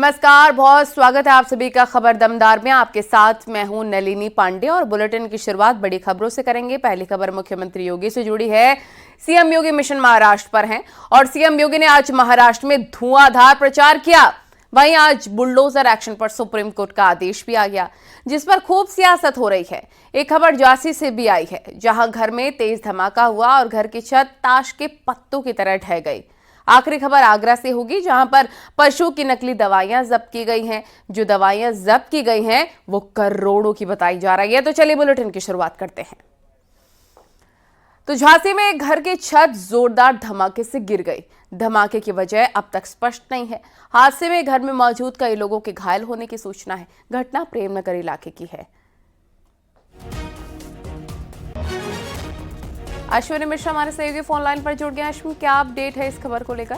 नमस्कार, बहुत स्वागत है आप सभी का खबर दमदार में। आपके साथ मैं हूं नलिनी पांडे और बुलेटिन की शुरुआत बड़ी खबरों से करेंगे। पहली खबर मुख्यमंत्री योगी से जुड़ी है। सीएम योगी मिशन महाराष्ट्र पर हैं और सीएम योगी ने आज महाराष्ट्र में धुआंधार प्रचार किया। वहीं आज बुलडोजर एक्शन पर सुप्रीम कोर्ट का आदेश भी आ गया, जिस पर खूब सियासत हो रही है। एक खबर झांसी से भी आई है, जहां घर में तेज धमाका हुआ और घर की छत ताश के पत्तों की तरह ढह गई। आखिरी खबर आगरा से होगी, जहां पर पशु की नकली दवाइयां जब्त की गई हैं। जो दवाइयां जब्त की गई हैं वो करोड़ों की बताई जा रही है। तो चलिए बुलेटिन की शुरुआत करते हैं। तो झांसी में एक घर की छत जोरदार धमाके से गिर गई। धमाके की वजह अब तक स्पष्ट नहीं है। हादसे में घर में मौजूद कई लोगों के घायल होने की सूचना है। घटना प्रेमनगर इलाके की है। अश्विनी मिश्रा हमारे सहयोगी फोन लाइन पर जुड़ गए। अश्विनी, क्या अपडेट है इस खबर को लेकर?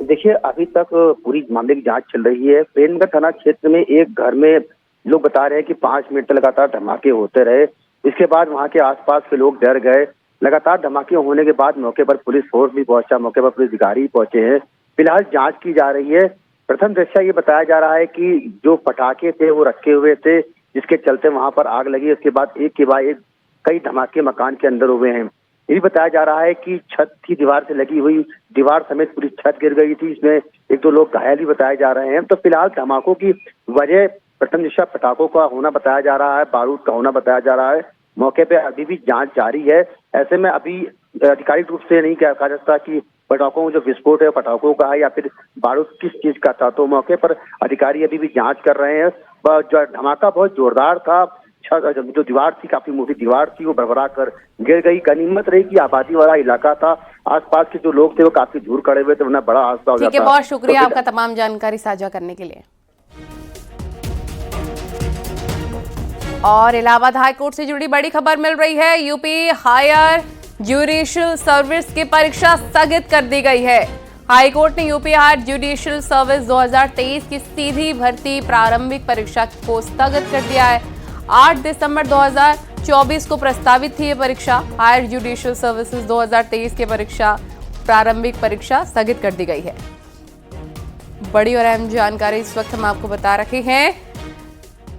देखिए, अभी तक पूरी मामले की जांच चल रही है। प्रेमनगर थाना क्षेत्र में एक घर में लोग बता रहे हैं कि 5 मिनट लगातार धमाके होते रहे। इसके बाद वहां के आसपास के लोग डर गए। लगातार धमाके होने के बाद मौके पर पुलिस फोर्स भी पहुंचा, मौके पर पुलिस अधिकारी पहुंचे हैं। फिलहाल जांच की जा रही है। प्रथम दृष्टया ये बताया जा रहा है कि जो पटाखे थे वो रखे हुए थे, जिसके चलते वहां पर आग लगी। उसके बाद एक के बाद एक कई धमाके मकान के अंदर हुए हैं। ये भी बताया जा रहा है कि छत की दीवार से लगी हुई दीवार समेत पूरी छत गिर गई थी। इसमें 1-2 लोग घायल भी बताए जा रहे हैं। तो फिलहाल धमाकों की वजह प्रथम दृष्टया पटाखों का होना बताया जा रहा है, बारूद का होना बताया जा रहा है। मौके पे अभी भी जांच जारी है। ऐसे में अभी आधिकारिक रूप से नहीं कहा जा सकता कि पटाखों में जो विस्फोट है पटाखों का है या फिर बारूद किस चीज का था। तो मौके पर अधिकारी अभी भी जांच कर रहे हैं। जो धमाका बहुत जोरदार था। जो दीवार थी, काफी मोटी दीवार थी, वो भरभरा कर गिर गई। गनीमत रही कि आबादी वाला इलाका था। आसपास के जो लोग थे वो काफी दूर खड़े हुए थे, वरना बड़ा हादसा हो जाता। ठीक है, बहुत शुक्रिया आपका तमाम जानकारी साझा करने के लिए। और इलाहाबाद हाईकोर्ट से जुड़ी बड़ी खबर मिल रही है। यूपी हायर ज्यूडिशियल सर्विस की परीक्षा स्थगित कर दी गई है। हाईकोर्ट ने यूपी हायर ज्यूडिशियल सर्विस 2023 की सीधी भर्ती प्रारंभिक परीक्षा को स्थगित कर दिया है। 8 दिसंबर 2024 को प्रस्तावित थी ये परीक्षा। हायर ज्यूडिशियल सर्विसेज 2023 की परीक्षा प्रारंभिक परीक्षा स्थगित कर दी गई है। बड़ी और अहम जानकारी इस वक्त हम आपको बता रहे हैं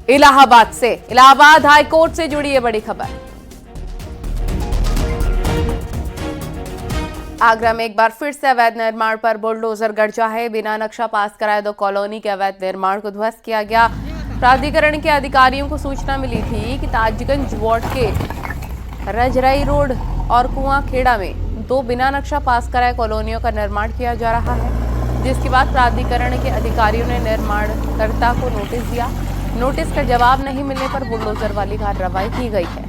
इलाहाबाद से। इलाहाबाद हाईकोर्ट से जुड़ी है बड़ी खबर। आगरा में एक बार फिर से अवैध निर्माण पर बुलडोजर गरजा है। बिना नक्शा पास कराए 2 कॉलोनी के अवैध निर्माण को ध्वस्त किया गया। प्राधिकरण के अधिकारियों को सूचना मिली थी कि ताजगंज वार्ड के रजरई रोड और कुआं खेड़ा में 2 बिना नक्शा पास कराए कॉलोनियों का निर्माण किया जा रहा है, जिसके बाद प्राधिकरण के अधिकारियों ने निर्माणकर्ता को नोटिस दिया। नोटिस का जवाब नहीं मिलने पर बुलडोजर वाली कार्रवाई की गई है।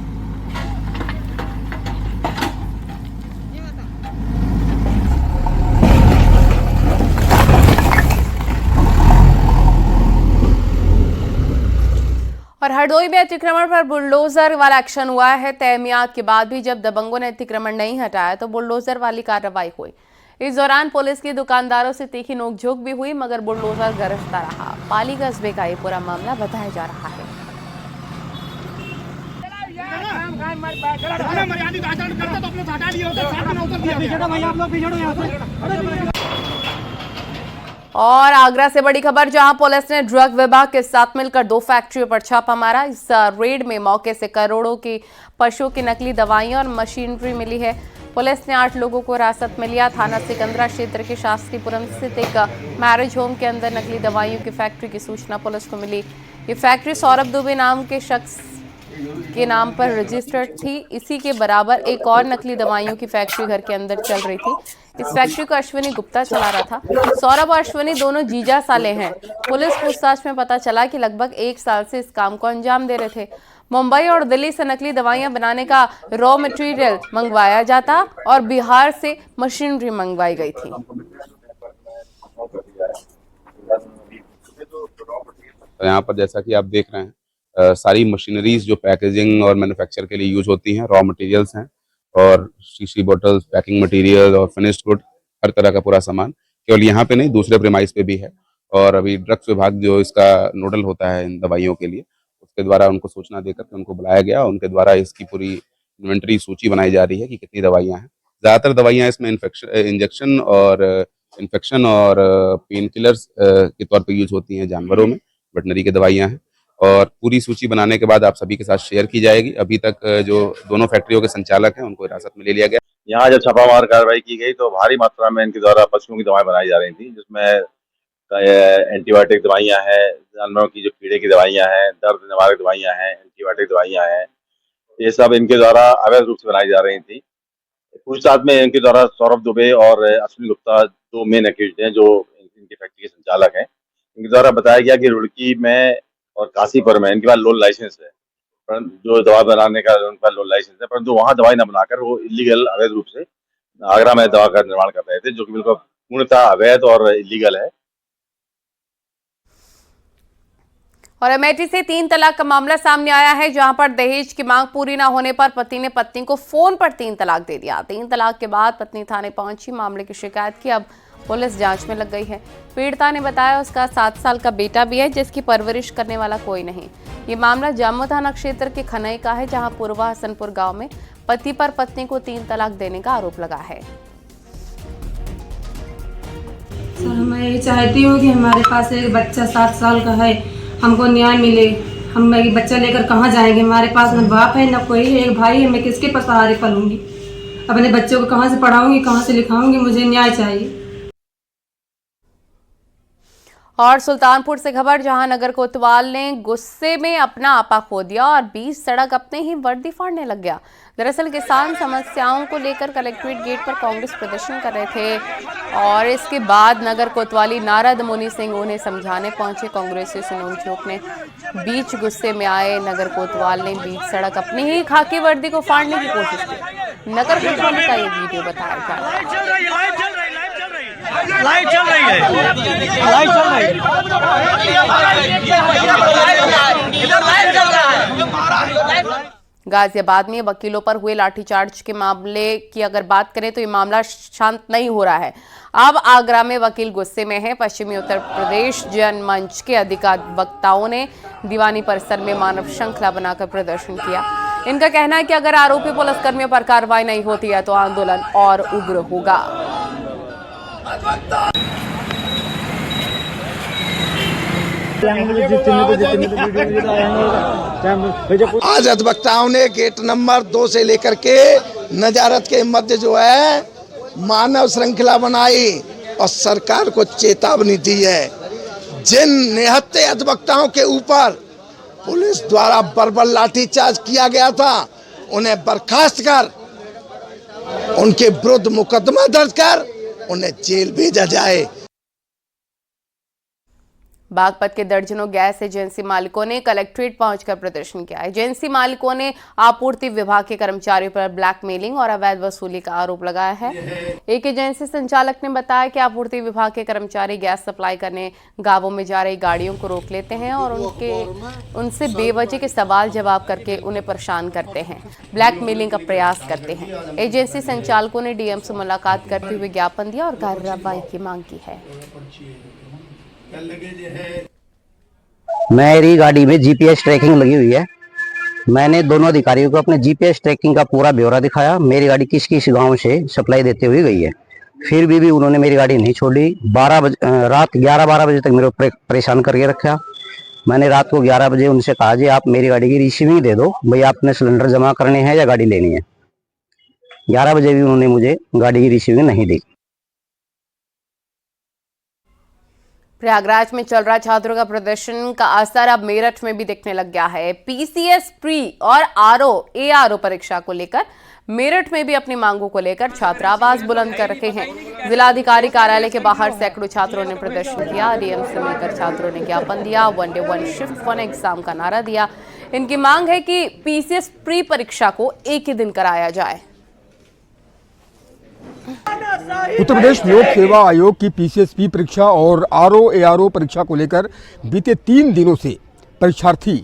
और हरदोई में अतिक्रमण पर बुलडोजर वाला एक्शन हुआ है। तय मियाद के बाद भी जब दबंगों ने अतिक्रमण नहीं हटाया तो बुलडोजर वाली कार्रवाई हुई। इस दौरान पुलिस की दुकानदारों से तीखी नोकझोंक भी हुई, मगर बुलडोजर गरजता रहा। पाली कस्बे का ये पूरा मामला बताया जा रहा है। और आगरा से बड़ी खबर, जहां पुलिस ने ड्रग विभाग के साथ मिलकर 2 फैक्ट्रियों पर छापा मारा। इस रेड में मौके से करोड़ों की पशुओं की नकली दवाइयां और मशीनरी मिली है। पुलिस ने 8 लोगों को हिरासत में लिया। थाना सिकंदरा क्षेत्र के शास्त्रीपुरम स्थित एक मैरिज होम के अंदर नकली दवाइयों की फैक्ट्री की सूचना पुलिस को मिली। ये फैक्ट्री सौरभ दुबे नाम के शख्स के नाम पर रजिस्टर्ड थी। इसी के बराबर एक और नकली दवाइयों की फैक्ट्री घर के अंदर चल रही थी। इस फैक्ट्री को अश्विनी गुप्ता चला रहा था। सौरभ और अश्विनी दोनों जीजा साले हैं। पुलिस पूछताछ में पता चला कि लगभग 1 साल से इस काम को अंजाम दे रहे थे। मुंबई और दिल्ली से नकली दवाइयां बनाने का रॉ मटेरियल मंगवाया जाता और बिहार से मशीनरी मंगवाई गई थी। यहाँ पर जैसा कि आप देख रहे हैं, सारी मशीनरीज जो पैकेजिंग और मैन्युफैक्चर के लिए यूज होती हैं, रॉ मटेरियल्स हैं, और शीशी बोतल्स, पैकिंग मटेरियल और फिनिश्ड गुड, हर तरह का पूरा सामान केवल यहाँ पे नहीं दूसरे प्रेमाइस पे भी है। और अभी ड्रग्स विभाग जो इसका नोडल होता है इन दवाइयों के लिए, उसके द्वारा उनको सूचना देकर के उनको बुलाया गया। उनके द्वारा इसकी पूरी इन्वेंटरी सूची बनाई जा रही है कि कितनी दवाइयाँ हैं। ज़्यादातर दवाइयाँ इसमें इंजेक्शन और इन्फेक्शन और पेन किलर्स के तौर पर यूज होती हैं जानवरों में, वेटनरी की दवाइयाँ हैं। और पूरी सूची बनाने के बाद आप सभी के साथ शेयर की जाएगी। अभी तक जो दोनों फैक्ट्रियों के संचालक हैं उनको हिरासत में ले लिया गया। यहाँ जब छापामार कार्रवाई की गई तो भारी मात्रा में इनके द्वारा पशुओं की दवाएं बनाई जा रही थी, जिसमें एंटीबायोटिक दवाइयाँ हैं, जानवरों की जो कीड़े की दवाइयाँ हैं, दर्द निवारक दवाइयाँ हैं, एंटीबायोटिक दवाइयाँ हैं, ये सब इनके द्वारा अवैध रूप से बनाई जा रही थी। पूछताछ में इनके द्वारा सौरभ दुबे और अश्विनी गुप्ता दो मेन एक्यूज्ड हैं जो इनकी फैक्ट्री के संचालक हैं। इनके द्वारा बताया गया कि रुड़की में और काशीपुर में इनके पास लोन लाइसेंस है, जो दवा बनाने का उनका लोन लाइसेंस है, परंतु वहाँ दवाई न बनाकर वो इलीगल अवैध रूप से आगरा में दवा का निर्माण कर रहे थे, जो कि बिल्कुल पूर्णतः अवैध और इलीगल है। और अमेठी से 3 तलाक का मामला सामने आया है, जहां पर दहेज की मांग पूरी ना होने पर पति ने पत्नी को फोन पर 3 तलाक दे दिया। 3 तलाक के बाद पत्नी थाने पहुंची, मामले की शिकायत की। अब पुलिस जांच में लग गई है। पीड़िता ने बताया उसका 7 साल का बेटा भी है, जिसकी परवरिश करने वाला कोई नहीं। ये मामला जामो थाना क्षेत्र के खनई का है, जहां पूर्वा हसनपुर गांव में पति पर पत्नी को 3 तलाक देने का आरोप लगा है। सर, मैं ये चाहती हूँ कि हमारे पास एक बच्चा 7 साल का है, हमको न्याय मिले। हम बच्चा लेकर कहाँ जाएंगे? हमारे पास न बाप है न कोई है, एक भाई है, मैं किसके पर सहारे पलूंगी? अपने बच्चों को कहाँ से पढ़ाऊंगी, कहाँ से लिखाऊंगी? मुझे न्याय चाहिए। और सुल्तानपुर से खबर, जहां नगर कोतवाल ने गुस्से में अपना आपा खो दिया और बीच सड़क अपने ही वर्दी फाड़ने लग गया। दरअसल किसान समस्याओं को लेकर कलेक्ट्रेट गेट पर कांग्रेस प्रदर्शन कर रहे थे और इसके बाद नगर कोतवाली नारद मुनि सिंह उन्हें समझाने पहुंचे। कांग्रेसी से नोक-झोंक ने बीच गुस्से में आए नगर कोतवाल ने बीच सड़क अपनी ही खाकी वर्दी को फाड़ने की कोशिश की। नगर कोतवाली का ये वीडियो बताया जा रहा है। लाइट चल रही है, लाइट चल रही है, इधर लाइट चल रहा है। गाजियाबाद में वकीलों पर हुए लाठीचार्ज के मामले की अगर बात करें तो ये मामला शांत नहीं हो रहा है। अब आगरा में वकील गुस्से में है। पश्चिमी उत्तर प्रदेश जनमंच के अधिवक्ताओं ने दीवानी परिसर में मानव श्रृंखला बनाकर प्रदर्शन किया। इनका कहना है कि अगर आरोपी पुलिसकर्मियों पर कार्रवाई नहीं होती है तो आंदोलन और उग्र होगा। आज अधिवक्ताओं ने गेट नंबर 2 से लेकर के नजारत के मध्य जो है मानव श्रृंखला बनाई और सरकार को चेतावनी दी है। जिन निहत्थे अधिवक्ताओं के ऊपर पुलिस द्वारा बर्बर लाठीचार्ज किया गया था, उन्हें बर्खास्त कर उनके विरुद्ध मुकदमा दर्ज कर उन्हें जेल भेजा जाए। बागपत के दर्जनों गैस एजेंसी मालिकों ने कलेक्ट्रेट पहुंचकर प्रदर्शन किया। एजेंसी मालिकों ने आपूर्ति विभाग के कर्मचारियों पर ब्लैकमेलिंग और अवैध वसूली का आरोप लगाया है। एक एजेंसी संचालक ने बताया कि आपूर्ति विभाग के कर्मचारी गैस सप्लाई करने गांवों में जा रही गाड़ियों को रोक लेते हैं और उनसे बेवजह के सवाल जवाब करके उन्हें परेशान करते हैं, ब्लैकमेलिंग का प्रयास करते हैं। एजेंसी संचालकों ने डीएम से मुलाकात करते हुए ज्ञापन दिया और कार्रवाई की मांग की है। मेरी गाड़ी में जीपीएस ट्रैकिंग लगी हुई है। मैंने दोनों अधिकारियों को अपने जीपीएस ट्रैकिंग का पूरा ब्यौरा दिखाया, मेरी गाड़ी किस किस गांव से सप्लाई देते हुए गई है। फिर भी उन्होंने मेरी गाड़ी नहीं छोड़ी। रात 11-12 बजे तक मेरे को परेशान करके रखा। मैंने रात को 11 बजे उनसे कहा जी आप मेरी गाड़ी की रिसीविंग दे दो, भाई आपने सिलेंडर जमा करने हैं या गाड़ी लेनी है। 11 बजे भी उन्होंने मुझे गाड़ी की रिसीविंग नहीं दी। प्रयागराज में चल रहा छात्रों का प्रदर्शन का असर अब मेरठ में भी दिखने लग गया है। पीसीएस प्री और एआरओ परीक्षा को लेकर मेरठ में भी अपनी मांगों को लेकर छात्र आवाज बुलंद कर रखे हैं। जिलाधिकारी कार्यालय के बाहर सैकड़ों छात्रों ने प्रदर्शन किया। डीएम से मिलकर छात्रों ने ज्ञापन दिया, 1 डे 1 शिफ्ट 1 एग्जाम का नारा दिया। इनकी मांग है कि पीसीएस प्री परीक्षा को एक ही दिन कराया जाए। उत्तर प्रदेश लोक सेवा आयोग की पीसीएसपी परीक्षा और एआरओ परीक्षा को लेकर बीते 3 दिनों से परीक्षार्थी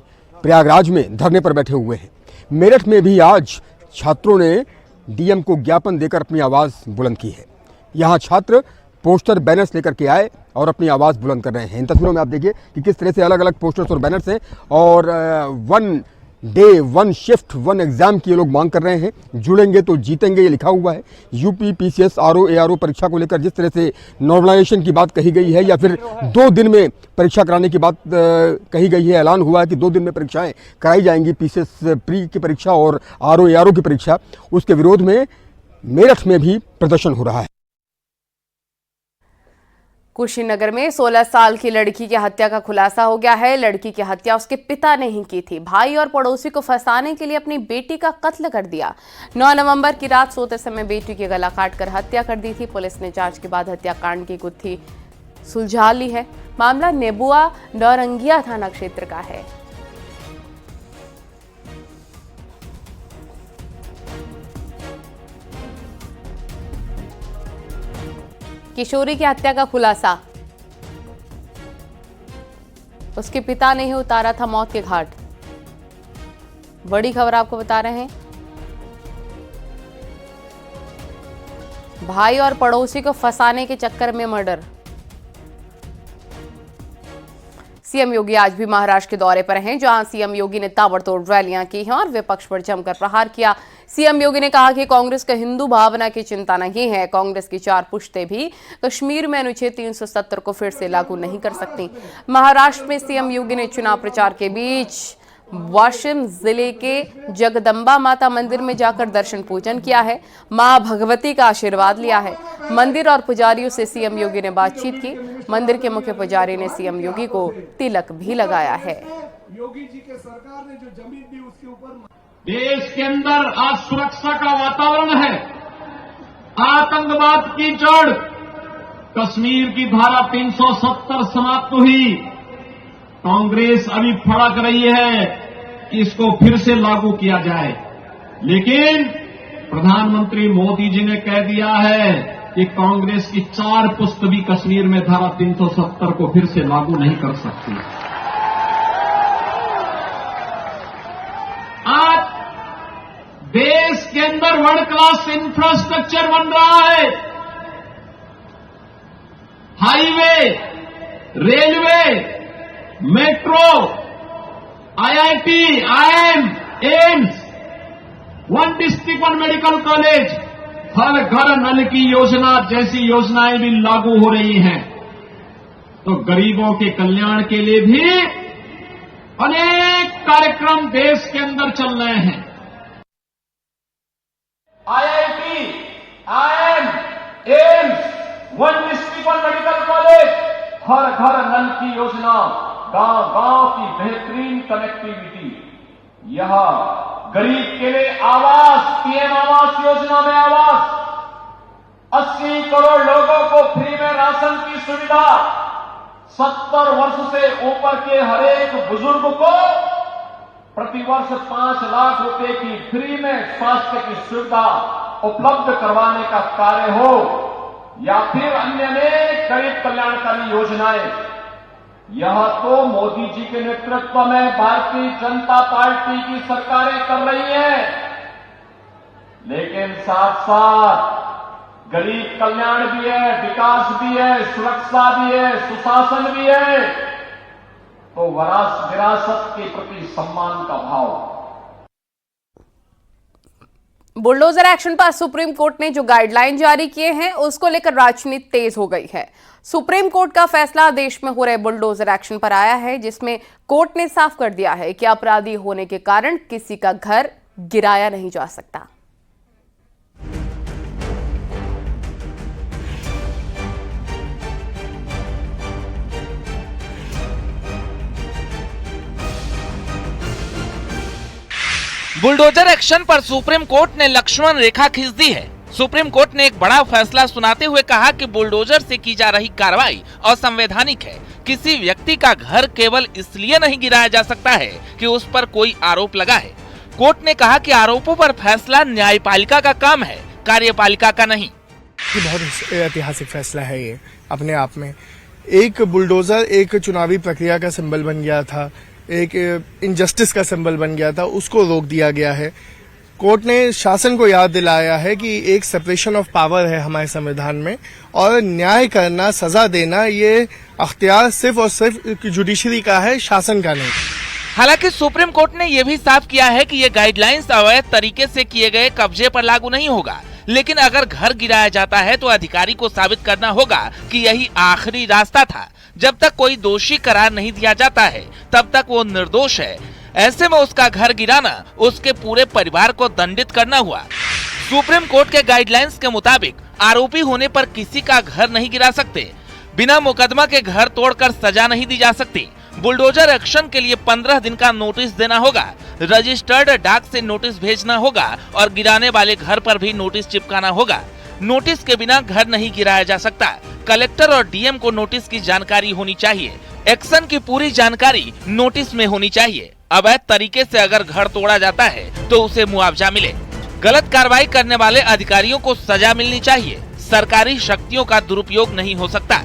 प्रयागराज में धरने पर बैठे हुए हैं। मेरठ में भी आज छात्रों ने डीएम को ज्ञापन देकर अपनी आवाज़ बुलंद की है। यहाँ छात्र पोस्टर बैनर्स लेकर के आए और अपनी आवाज़ बुलंद कर रहे हैं। इन तस्वीरों में आप देखिए कि किस तरह से अलग अलग पोस्टर्स और बैनर्स हैं और 1 डे 1 शिफ्ट 1 एग्जाम की ये लोग मांग कर रहे हैं। जुड़ेंगे तो जीतेंगे, ये लिखा हुआ है। यूपी पीसीएस आरओ एआरओ परीक्षा को लेकर जिस तरह से नॉर्मलाइजेशन की बात कही गई है या फिर 2 दिन में परीक्षा कराने की बात कही गई है, ऐलान हुआ है कि 2 दिन में परीक्षाएं कराई जाएंगी, पीसीएस प्री की परीक्षा और आरओ एआरओ की परीक्षा, उसके विरोध में मेरठ में भी प्रदर्शन हो रहा है। कुशीनगर में 16 साल की लड़की की हत्या का खुलासा हो गया है। लड़की की हत्या उसके पिता ने ही की थी। भाई और पड़ोसी को फंसाने के लिए अपनी बेटी का कत्ल कर दिया। 9 नवंबर की रात सोते समय बेटी की गला काटकर हत्या कर दी थी। पुलिस ने जांच के बाद हत्याकांड की गुत्थी सुलझा ली है। मामला नेबुआ नौरंगिया थाना क्षेत्र का है। किशोरी की हत्या का खुलासा, उसके पिता ने ही उतारा था मौत के घाट। बड़ी खबर आपको बता रहे हैं। भाई और पड़ोसी को फंसाने के चक्कर में मर्डर। सीएम योगी आज भी महाराष्ट्र के दौरे पर हैं, जहां सीएम योगी ने ताबड़तोड़ रैलियां की हैं और विपक्ष पर जमकर प्रहार किया। सीएम योगी ने कहा कि कांग्रेस को हिंदू भावना की चिंता नहीं है। कांग्रेस की 4 पुश्तें भी कश्मीर में अनुच्छेद 370 को फिर से लागू नहीं कर सकती। महाराष्ट्र में सीएम योगी ने चुनाव प्रचार के बीच वाशिम जिले के जगदम्बा माता मंदिर में जाकर दर्शन पूजन किया है। मां भगवती का आशीर्वाद लिया है। मंदिर और पुजारियों से सीएम योगी ने बातचीत की। मंदिर के मुख्य पुजारी ने सीएम योगी को तिलक भी लगाया है। योगी जी के सरकार ने जो जमीन दी उसके ऊपर देश के अंदर आज सुरक्षा का वातावरण है। आतंकवाद की जड़ कश्मीर की धारा 370 समाप्त हुई। कांग्रेस अभी फड़क रही है कि इसको फिर से लागू किया जाए, लेकिन प्रधानमंत्री मोदी जी ने कह दिया है कि कांग्रेस की 4 पुश्त भी कश्मीर में धारा 370 को फिर से लागू नहीं कर सकती। आज देश के अंदर वर्ल्ड क्लास इंफ्रास्ट्रक्चर बन रहा है। Highway, railway, metro, IIT, IIM, AIIMS, 1 district 1 medical college, हर घर नल की योजना जैसी योजनाएं भी लागू हो रही हैं। तो गरीबों के कल्याण के लिए भी अनेक कार्यक्रम देश के अंदर चल रहे हैं। IIT, IIM, AIIMS, 1 district 1 medical college, हर घर नल की योजना, गांव-गांव की बेहतरीन कनेक्टिविटी, यह गरीब के लिए आवास, पीएम आवास योजना में आवास, 80 करोड़ लोगों को फ्री में राशन की सुविधा, 70 वर्ष से ऊपर के हरेक बुजुर्ग को प्रतिवर्ष 5 लाख रुपए की फ्री में स्वास्थ्य की सुविधा उपलब्ध करवाने का कार्य हो, या फिर अन्य अनेक गरीब कल्याणकारी योजनाएं, यह तो मोदी जी के नेतृत्व में भारतीय जनता पार्टी की सरकारें कर रही हैं। लेकिन साथ साथ गरीब कल्याण भी है, विकास भी है, सुरक्षा भी है, सुशासन भी है, तो विरासत के प्रति सम्मान का भाव। बुलडोजर एक्शन पर सुप्रीम कोर्ट ने जो गाइडलाइन जारी किए हैं उसको लेकर राजनीति तेज हो गई है। सुप्रीम कोर्ट का फैसला देश में हो रहे बुलडोजर एक्शन पर आया है, जिसमें कोर्ट ने साफ कर दिया है कि अपराधी होने के कारण किसी का घर गिराया नहीं जा सकता। बुलडोजर एक्शन पर सुप्रीम कोर्ट ने लक्ष्मण रेखा खींच दी है। सुप्रीम कोर्ट ने एक बड़ा फैसला सुनाते हुए कहा कि बुलडोजर से की जा रही कार्रवाई असंवैधानिक है। किसी व्यक्ति का घर केवल इसलिए नहीं गिराया जा सकता है कि उस पर कोई आरोप लगा है। कोर्ट ने कहा कि आरोपों पर फैसला न्यायपालिका का काम है, कार्यपालिका का नहीं। बहुत ऐतिहासिक फैसला है ये अपने आप में। एक बुलडोजर एक चुनावी प्रक्रिया का सिंबल बन गया था, एक इनजस्टिस का सिंबल बन गया था, उसको रोक दिया गया है। कोर्ट ने शासन को याद दिलाया है कि एक सेपरेशन ऑफ पावर है हमारे संविधान में, और न्याय करना, सजा देना, ये अख्तियार सिर्फ और सिर्फ जुडिशरी का है, शासन का नहीं। हालांकि सुप्रीम कोर्ट ने यह भी साफ किया है कि ये गाइडलाइंस अवैध तरीके से किए गए कब्जे पर लागू नहीं होगा, लेकिन अगर घर गिराया जाता है तो अधिकारी को साबित करना होगा कि यही आखिरी रास्ता था। जब तक कोई दोषी करार नहीं दिया जाता है तब तक वो निर्दोष है। ऐसे में उसका घर गिराना उसके पूरे परिवार को दंडित करना हुआ। सुप्रीम कोर्ट के गाइडलाइंस के मुताबिक आरोपी होने पर किसी का घर नहीं गिरा सकते, बिना मुकदमा के घर तोड़कर सजा नहीं दी जा सकती। बुलडोजर एक्शन के लिए 15 दिन का नोटिस देना होगा, रजिस्टर्ड डाक से नोटिस भेजना होगा और गिराने वाले घर पर भी नोटिस चिपकाना होगा। नोटिस के बिना घर नहीं गिराया जा सकता। कलेक्टर और डीएम को नोटिस की जानकारी होनी चाहिए। एक्शन की पूरी जानकारी नोटिस में होनी चाहिए। अवैध तरीके से अगर घर तोड़ा जाता है तो उसे मुआवजा मिले। गलत कार्रवाई करने वाले अधिकारियों को सजा मिलनी चाहिए। सरकारी शक्तियों का दुरुपयोग नहीं हो सकता।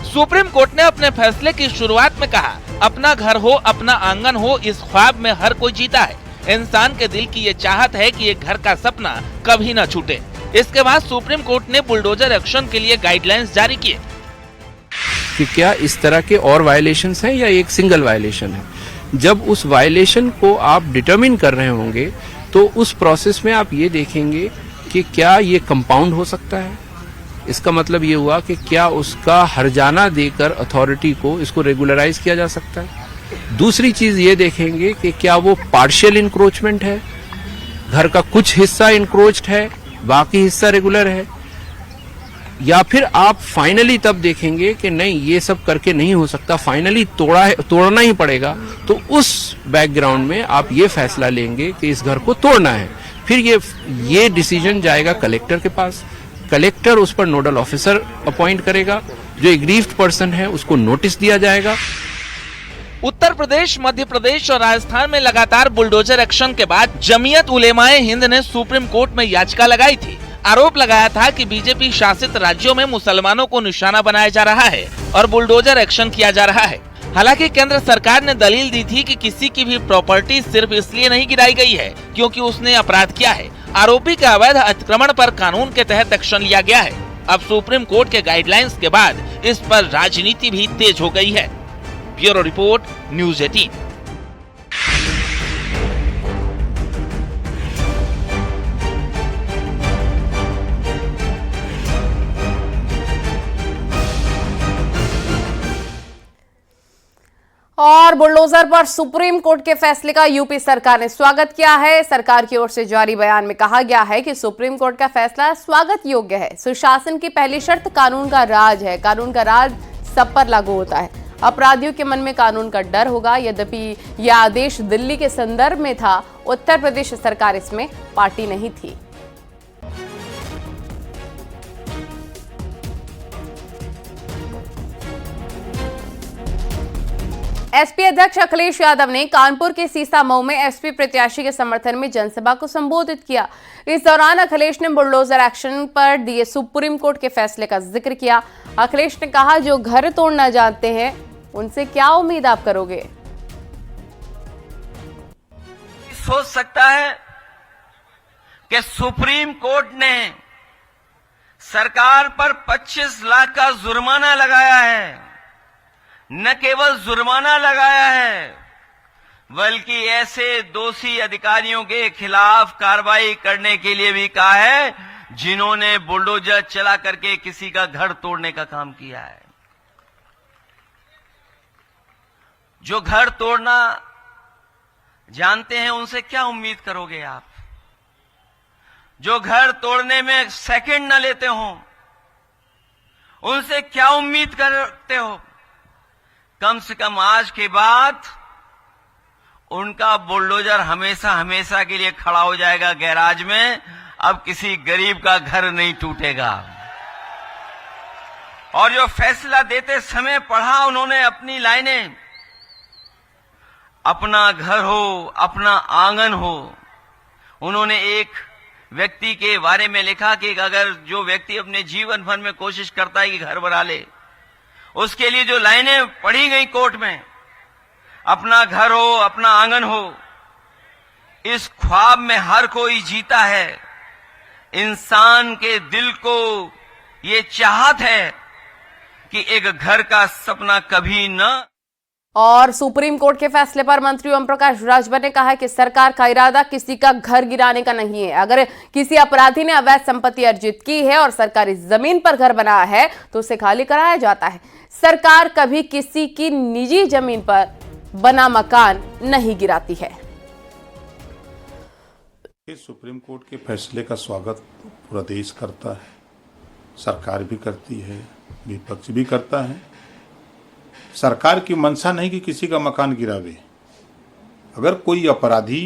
सुप्रीम कोर्ट ने अपने फैसले की शुरुआत में कहा, अपना घर हो, अपना आंगन हो, इस ख्वाब में हर कोई जीता है। इंसान के दिल की ये चाहत है कि एक घर का सपना कभी न छूटे। इसके बाद सुप्रीम कोर्ट ने बुलडोजर एक्शन के लिए गाइडलाइंस जारी किए कि क्या इस तरह के और वायलेशंस हैं या एक सिंगल वायलेशन है। जब उस वायलेशन को आप डिटरमिन कर रहे होंगे तो उस प्रोसेस में आप ये देखेंगे कि क्या ये कंपाउंड हो सकता है। इसका मतलब ये हुआ कि क्या उसका हर्जाना देकर अथॉरिटी को इसको रेगुलराइज किया जा सकता है। दूसरी चीज ये देखेंगे कि क्या वो पार्शियल इंक्रोचमेंट है, घर का कुछ हिस्सा इंक्रोच्ड है, बाकी हिस्सा रेगुलर है, या फिर आप फाइनली तब देखेंगे कि नहीं ये सब करके नहीं हो सकता, फाइनली तोड़ना ही पड़ेगा। तो उस बैकग्राउंड में आप ये फैसला लेंगे कि इस घर को तोड़ना है। फिर ये डिसीजन जाएगा कलेक्टर के पास। कलेक्टर उस पर नोडल ऑफिसर अपॉइंट करेगा। जो एग्रीव्ड पर्सन है उसको नोटिस दिया जाएगा। उत्तर प्रदेश, मध्य प्रदेश और राजस्थान में लगातार बुलडोजर एक्शन के बाद जमीयत उलेमाए हिंद ने सुप्रीम कोर्ट में याचिका लगाई थी। आरोप लगाया था कि बीजेपी शासित राज्यों में मुसलमानों को निशाना बनाया जा रहा है और बुलडोजर एक्शन किया जा रहा है। हालांकि केंद्र सरकार ने दलील दी थी कि किसी की भी प्रॉपर्टी सिर्फ इसलिए नहीं गिराई गई है क्योंकि उसने अपराध किया है। आरोपी के अवैध अतिक्रमण पर कानून के तहत एक्शन लिया गया है। अब सुप्रीम कोर्ट के गाइडलाइंस के बाद इस पर राजनीति भी तेज हो गई है। Bureau report, news 18। और बुलडोजर पर सुप्रीम कोर्ट के फैसले का यूपी सरकार ने स्वागत किया है। सरकार की ओर से जारी बयान में कहा गया है कि सुप्रीम कोर्ट का फैसला स्वागत योग्य है। सुशासन की पहली शर्त कानून का राज है। कानून का राज सब पर लागू होता है। अपराधियों के मन में कानून का डर होगा। यद्यपि यह आदेश दिल्ली के संदर्भ में था, उत्तर प्रदेश सरकार इसमें पार्टी नहीं थी। एसपी अध्यक्ष अखिलेश यादव ने कानपुर के सीसामऊ में एसपी प्रत्याशी के समर्थन में जनसभा को संबोधित किया। इस दौरान अखिलेश ने बुलडोजर एक्शन पर दिए सुप्रीम कोर्ट के फैसले का जिक्र किया। अखिलेश ने कहा, जो घर तोड़ना जानते हैं उनसे क्या उम्मीद आप करोगे। सोच सकता है कि सुप्रीम कोर्ट ने सरकार पर 25 लाख का जुर्माना लगाया है। न केवल जुर्माना लगाया है बल्कि ऐसे दोषी अधिकारियों के खिलाफ कार्रवाई करने के लिए भी कहा है जिन्होंने बुलडोजर चला करके किसी का घर तोड़ने का काम किया है। जो घर तोड़ना जानते हैं उनसे क्या उम्मीद करोगे आप। जो घर तोड़ने में सेकंड न लेते हो उनसे क्या उम्मीद करते हो। कम से कम आज के बाद उनका बुलडोजर हमेशा हमेशा के लिए खड़ा हो जाएगा गैराज में। अब किसी गरीब का घर नहीं टूटेगा। और जो फैसला देते समय पढ़ा उन्होंने अपनी लाइनें, अपना घर हो, अपना आंगन हो। उन्होंने एक व्यक्ति के बारे में लिखा कि अगर जो व्यक्ति अपने जीवन भर में कोशिश करता है कि घर बना ले, उसके लिए जो लाइनें पढ़ी गई कोर्ट में, अपना घर हो, अपना आंगन हो, इस ख्वाब में हर कोई जीता है। इंसान के दिल को ये चाहत है कि एक घर का सपना कभी न। और सुप्रीम कोर्ट के फैसले पर मंत्री ओम प्रकाश राजभर ने कहा है कि सरकार का इरादा किसी का घर गिराने का नहीं है। अगर किसी अपराधी ने अवैध संपत्ति अर्जित की है और सरकारी जमीन पर घर बनाया है तो उसे खाली कराया जाता है। सरकार कभी किसी की निजी जमीन पर बना मकान नहीं गिराती है। सुप्रीम कोर्ट के फैसले का स्वागत पूरा देश करता है, सरकार भी करती है, विपक्ष भी करता है। सरकार की मंशा नहीं कि किसी का मकान गिरावे। अगर कोई अपराधी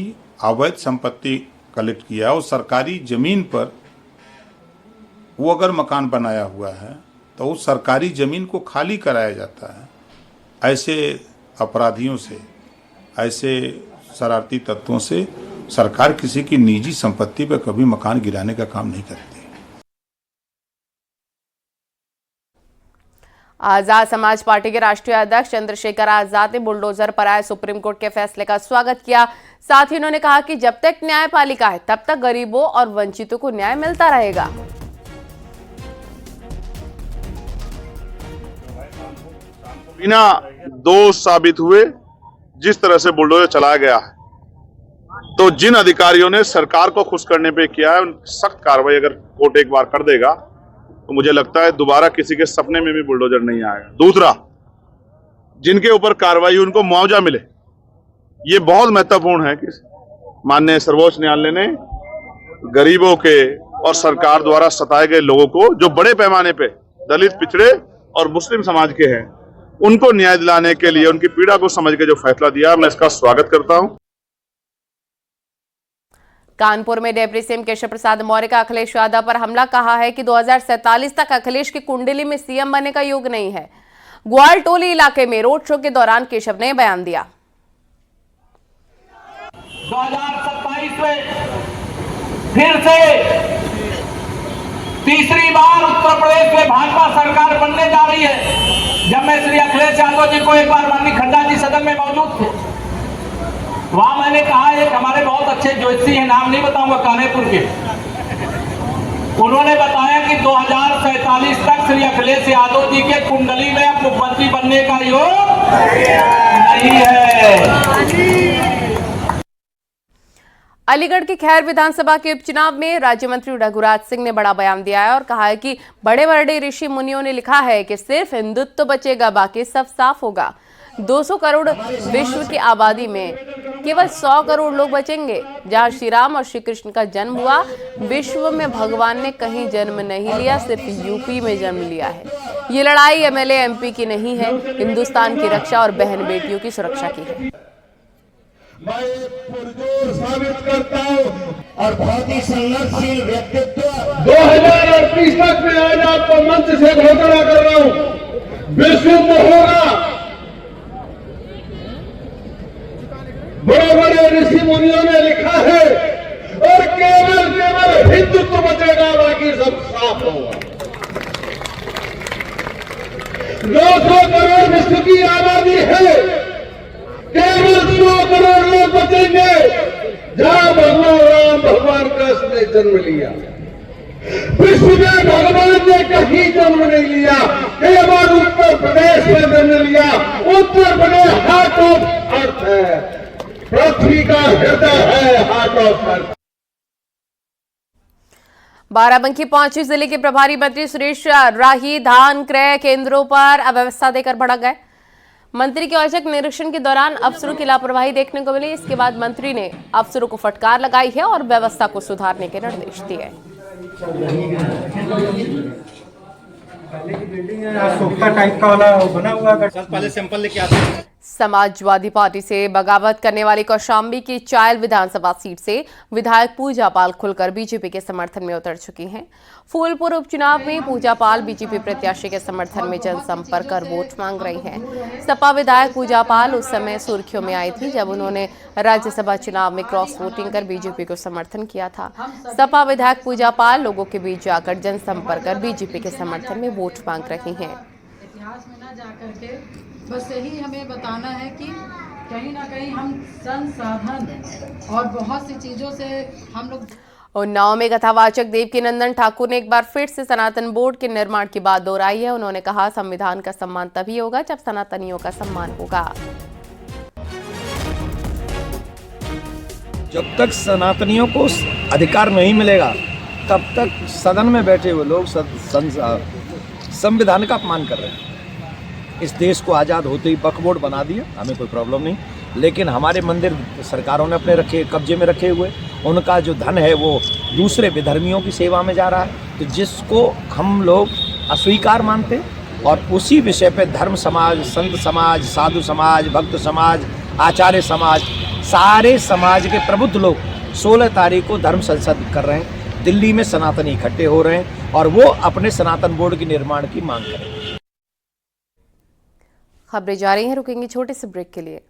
अवैध संपत्ति कलेक्ट किया और सरकारी जमीन पर वो अगर मकान बनाया हुआ है तो उस सरकारी जमीन को खाली कराया जाता है। ऐसे अपराधियों से, ऐसे शरारती तत्वों से सरकार किसी की निजी संपत्ति पर कभी मकान गिराने का काम नहीं करती। आजाद समाज पार्टी के राष्ट्रीय अध्यक्ष चंद्रशेखर आजाद ने बुलडोजर पर आए सुप्रीम कोर्ट के फैसले का स्वागत किया। साथ ही उन्होंने कहा कि जब तक न्यायपालिका है तब तक गरीबों और वंचितों को न्याय मिलता रहेगा। बिना दोष साबित हुए जिस तरह से बुलडोजर चलाया गया है, तो जिन अधिकारियों ने सरकार को खुश करने पे किया है उन सख्त कार्रवाई अगर कोर्ट एक बार कर देगा तो मुझे लगता है दोबारा किसी के सपने में भी बुलडोजर नहीं आएगा। दूसरा, जिनके ऊपर कार्रवाई उनको मुआवजा मिले, ये बहुत महत्वपूर्ण है कि माननीय सर्वोच्च न्यायालय ने गरीबों के और सरकार द्वारा सताए गए लोगों को, जो बड़े पैमाने पे दलित, पिछड़े और मुस्लिम समाज के हैं, उनको न्याय दिलाने के लिए उनकी पीड़ा को समझ के जो फैसला दिया, मैं इसका स्वागत करता हूं। कानपुर में डेप्टी सीएम केशव प्रसाद मौर्य का अखिलेश यादव पर हमला, कहा है कि 2047 तक अखिलेश की कुंडली में सीएम बनने का योग नहीं है। ग्वालटोली इलाके में रोड शो के दौरान केशव ने बयान दिया। 2027 में फिर से तीसरी बार उत्तर प्रदेश में भाजपा सरकार बनने जा रही है। जब मैं श्री अखिलेश यादव जी को एक बार माननीय खड्डा जी सदन में मौजूद थे, वहां मैंने कहा एक हमारे बहुत अच्छे ज्योतिषी हैं, नाम नहीं बताऊंगा, कानेपुर के, उन्होंने बताया कि 2047 तक श्री अखिलेश यादव जी के कुंडली में अब मुख्यमंत्री बनने का योग नहीं है। अलीगढ़ की खैर विधानसभा के उपचुनाव में राज्य मंत्री रघुराज सिंह ने बड़ा बयान दिया है और कहा है कि बड़े बड़े ऋषि मुनियों ने लिखा है कि सिर्फ हिंदुत्व बचेगा, बाकी सब साफ होगा। 200 करोड़ विश्व की आबादी में केवल 100 करोड़ लोग बचेंगे। जहां श्री राम और श्री कृष्ण का जन्म हुआ, विश्व में भगवान ने कहीं जन्म नहीं लिया, सिर्फ यूपी में जन्म लिया है। ये लड़ाई एमएलए एमपी की नहीं है, हिंदुस्तान की रक्षा और बहन बेटियों की सुरक्षा की है। मैं पुरजोर साबित करता हूँ और बहुत ही संघर्षशील व्यक्तित्व 2038 तक में आज आपको मंच से घोषणा कर रहा हूँ, विश्व होगा। बड़े बड़े ऋषि मुनियों ने लिखा है और केवल हिंदुत्व बचेगा, बाकी सब साफ होगा। 200 करोड़ विश्व की आबादी है, केवल 100 करोड़ लोग बचेंगे जहां भगवान राम, भगवान कृष्ण ने जन्म लिया। विश्व में भगवान ने कहीं जन्म नहीं लिया, केवल उत्तर प्रदेश में जन्म लिया। Uttar Pradesh heart of earth है, पृथ्वी का हृदय है, हार्ट ऑफ अर्थ। बाराबंकी पहुंची जिले के प्रभारी मंत्री सुरेश राही धान क्रय केंद्रों पर अव्यवस्था देकर भड़क गए। मंत्री के औचक निरीक्षण के दौरान अफसरों की लापरवाही देखने को मिली। इसके बाद मंत्री ने अफसरों को फटकार लगाई है और व्यवस्था को सुधारने के निर्देश दिए। टाइप का वाला बना हुआ, पहले सैंपल लेके आते हैं। समाजवादी पार्टी से बगावत करने वाली कौशाम्बी की चायल विधानसभा सीट से विधायक पूजा पाल खुलकर बीजेपी के समर्थन में उतर चुकी हैं। फूलपुर उपचुनाव में पूजा पाल बीजेपी प्रत्याशी के समर्थन में जनसंपर्क कर वोट मांग रही हैं। सपा विधायक पूजा पाल उस समय सुर्खियों में आई थी जब उन्होंने राज्यसभा चुनाव में क्रॉस वोटिंग कर बीजेपी को समर्थन किया था। सपा विधायक पूजा पाल लोगों के बीच जाकर जनसंपर्क कर बीजेपी के समर्थन में वोट मांग रही हैं। इतिहास में न जाकर के बस यही हमें बताना है कि कहीं ना कहीं हम संसाधन और बहुत सी चीजों से हम लोग। उन्नाव में कथावाचक देवकीनंदन ठाकुर ने एक बार फिर से सनातन बोर्ड के निर्माण की बात दोहराई है। उन्होंने कहा, संविधान का सम्मान तभी होगा जब सनातनियों का सम्मान होगा। जब तक सनातनियों को अधिकार नहीं मिलेगा तब तक सदन में बैठे हुए लोग संविधान का अपमान कर रहे हैं। इस देश को आज़ाद होते ही वक्फ बोर्ड बना दिया, हमें कोई प्रॉब्लम नहीं, लेकिन हमारे मंदिर सरकारों ने अपने कब्जे में रखे हुए, उनका जो धन है वो दूसरे विधर्मियों की सेवा में जा रहा है, तो जिसको हम लोग अस्वीकार मानते, और उसी विषय पे धर्म समाज, संत समाज, साधु समाज, भक्त समाज, आचार्य समाज, सारे समाज के प्रबुद्ध लोग 16 तारीख को धर्म संसद कर रहे हैं। दिल्ली में सनातनी इकट्ठे हो रहे हैं और वो अपने सनातन बोर्ड के निर्माण की मांग करेंगे। खबरें जारी हैं, रुकेंगे छोटे से ब्रेक के लिए।